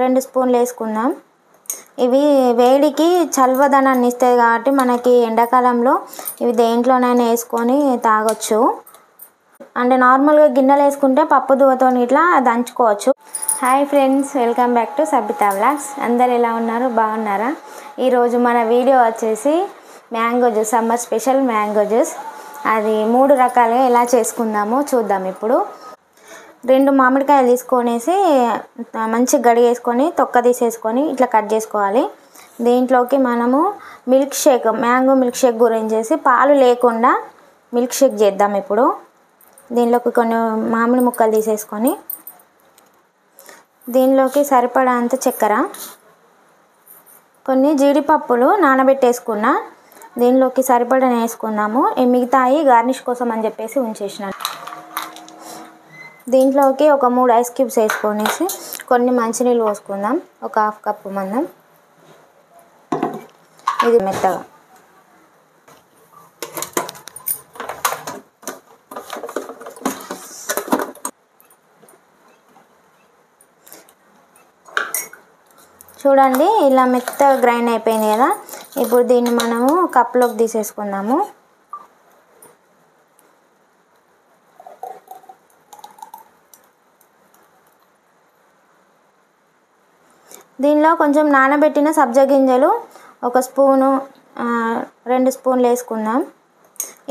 2 స్పూన్లు వేసుకుందాం. ఇవి వేడికి చల్లదనాన్ని ఇస్తాయి కాబట్టి మనకి ఎండాకాలంలో ఇవి దేంట్లోనైనా వేసుకొని తాగొచ్చు. అంటే నార్మల్గా గిన్నెలు వేసుకుంటే పప్పు దువ్వతో ఇట్లా దంచుకోవచ్చు. Hi friends, welcome back to Sabitha vlogs. అందరు ఎలా ఉన్నారు? బాగున్నారా? ఈరోజు మన వీడియో వచ్చేసి mango juice, summer special mango juice. అది 3 రకాలుగా ఎలా చేసుకుందామో చూద్దాం. ఇప్పుడు 2 మామిడికాయలు తీసుకొనేసి మంచిగా గడిగేసుకొని తొక్క తీసేసుకొని ఇట్లా కట్ చేసుకోవాలి. దీంట్లోకి మనము milk shake, mango milk shake గురించి పాలు లేకుండా మిల్క్ షేక్ చేద్దాం. ఇప్పుడు దీనిలోకి కొన్ని మామిడి ముక్కలు తీసేసుకొని దీనిలోకి సరిపడంత చక్కెర, కొన్ని జీడిపప్పులు నానబెట్టేసుకున్న దీనిలోకి సరిపడా వేసుకుందాము. మిగతాయి గార్నిష్ కోసం అని చెప్పేసి ఉంచేసినాను. దీంట్లోకి ఒక 3 ఐస్ క్యూబ్స్ వేసుకొనేసి కొన్ని మంచినీళ్ళు పోసుకుందాం, ఒక 1/2 కప్పు మందం. ఇది మెత్తగా చూడండి, ఇలా మెత్తగా గ్రైండ్ అయిపోయింది కదా. ఇప్పుడు దీన్ని మనము కప్లోకి తీసేసుకుందాము. దీనిలో కొంచెం నానబెట్టిన సబ్జా గింజలు 1 స్పూను, 2 స్పూన్లు వేసుకుందాం.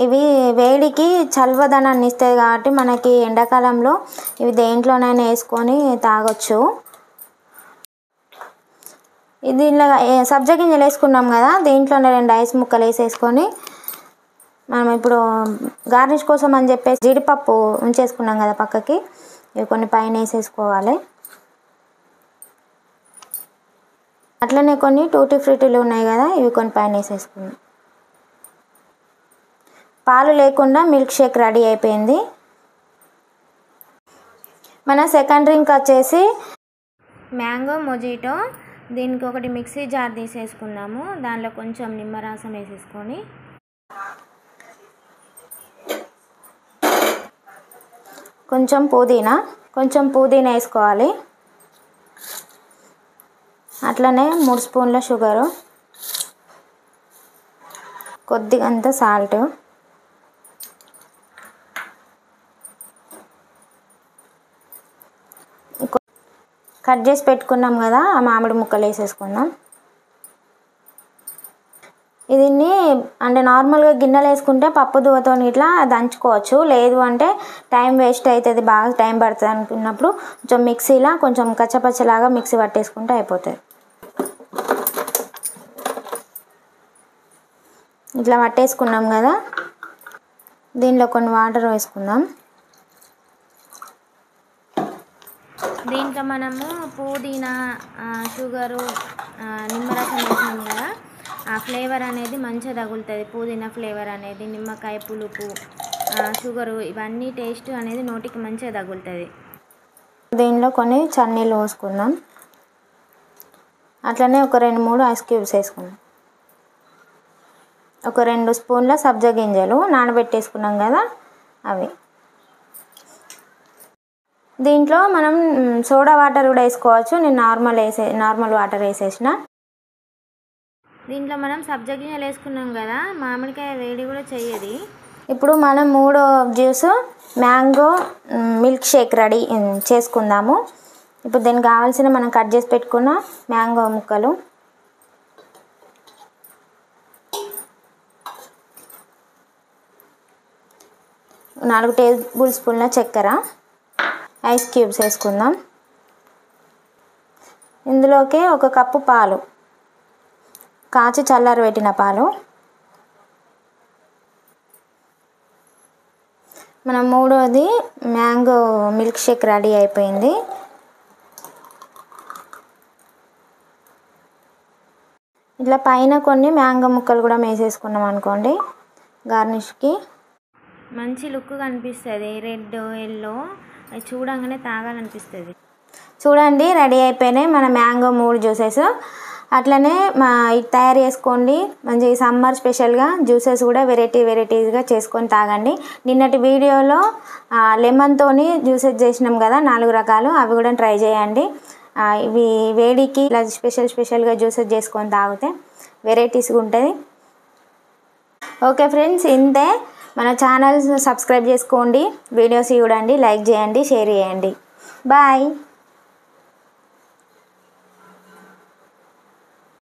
ఇవి వేడికి చల్లదనాన్ని ఇస్తాయి కాబట్టి మనకి ఎండాకాలంలో ఇవి దేంట్లోనైనా వేసుకొని తాగొచ్చు. దీనిలో సబ్జా గింజలు వేసుకున్నాం కదా, దీంట్లోనే 2 ఐస్ ముక్కలు వేసేసుకొని మనం ఇప్పుడు గార్నిష్ కోసం అని చెప్పేసి జీడిపప్పు ఉంచేసుకున్నాం కదా పక్కకి, ఇవి కొన్ని పైన వేసేసుకోవాలి. అట్లనే కొన్ని టూటీ ఫ్రూటీలు ఉన్నాయి కదా, ఇవి కొన్ని పైన వేసేసుకుందాం. పాలు లేకుండా మిల్క్ షేక్ రెడీ అయిపోయింది. మన సెకండ్ డ్రింక్ వచ్చేసి మ్యాంగో మొజిటో. దీనికి ఒకటి మిక్సీ జార్ తీసేసుకున్నాము. దానిలో కొంచెం నిమ్మరసం వేసేసుకొని కొంచెం పుదీనా వేసుకోవాలి. అట్లనే 3 స్పూన్ల షుగరు, కొద్దిగంత సాల్ట్, కట్ చేసి పెట్టుకున్నాం కదా ఆ మామిడి ముక్కలు వేసేసుకుందాం. దీన్ని అంటే నార్మల్గా గిన్నెలు వేసుకుంటే పప్పు దువ్వతో ఇట్లా దంచుకోవచ్చు. లేదు అంటే టైం వేస్ట్ అవుతుంది, బాగా టైం పడుతుంది అనుకున్నప్పుడు కొంచెం మిక్సీలో కొంచెం కచ్చపచ్చలాగా మిక్సీ పట్టేసుకుంటే అయిపోతుంది. ఇట్లా పట్టేసుకున్నాం కదా, దీనిలో కొన్ని వాటర్ వేసుకుందాం. దీంట్లో మనము పుదీనా, షుగరు, నిమ్మరసం వేసినాం కదా, ఆ ఫ్లేవర్ అనేది మంచిగా తగులుతుంది. పుదీనా ఫ్లేవర్ అనేది, నిమ్మకాయ పులుపు, షుగరు, ఇవన్నీ టేస్ట్ అనేది నోటికి మంచిగా తగులుతుంది. దీనిలో కొన్ని చన్నీళ్ళు పోసుకుందాం. అట్లనే ఒక 2-3 ఐస్ క్యూబ్స్ వేసుకుందాం. ఒక 2 స్పూన్ల సబ్జా గింజలు నానబెట్టేసుకున్నాం కదా అవి. దీంట్లో మనం సోడా వాటర్ కూడా వేసుకోవచ్చు. నేను నార్మల్ వాటర్ వేసేసిన. దీంట్లో మనం సబ్జా గింజలు వేసుకున్నాం కదా, మామిడికాయ వేడి కూడా చెయ్యది. ఇప్పుడు మనం 3వ juice mango milk shake ready చేసుకుందాము. ఇప్పుడు దీనికి కావాల్సిన మనం కట్ చేసి పెట్టుకున్న మ్యాంగో ముక్కలు, నాలుగు టేబుల్ స్పూన్ల చక్కెర, ఐస్ క్యూబ్స్ వేసుకుందాం. ఇందులోకి 1 కప్పు పాలు, కాచి చల్లారి పెట్టిన పాలు. మన 3వది మ్యాంగో మిల్క్ షేక్ రెడీ అయిపోయింది. ఇట్లా పైన కొన్ని మ్యాంగో ముక్కలు కూడా వేసేసుకున్నాం అనుకోండి, గార్నిష్కి మంచి లుక్ కనిపిస్తుంది. రెడ్, ఎల్లో చూడంగానే తాగాలనిపిస్తుంది. చూడండి, రెడీ అయిపోయినాయి మన మ్యాంగో 3 జ్యూసెస్. అట్లనే తయారు చేసుకోండి. మంచి సమ్మర్ స్పెషల్గా జ్యూసెస్ కూడా వెరైటీగా చేసుకొని తాగండి. నిన్నటి వీడియోలో లెమన్తోని జ్యూసెస్ చేసినాం కదా 4 రకాలు, అవి కూడా ట్రై చేయండి. ఇవి వేడికి ఇలా స్పెషల్గా జ్యూసెస్ చేసుకొని తాగితే వెరైటీస్గా ఉంటుంది. ఓకే ఫ్రెండ్స్, ఇంతే. మన ఛానల్ సబ్స్క్రైబ్ చేసుకోండి, వీడియోస్ చూడండి, లైక్ చేయండి, షేర్ చేయండి. బాయ్.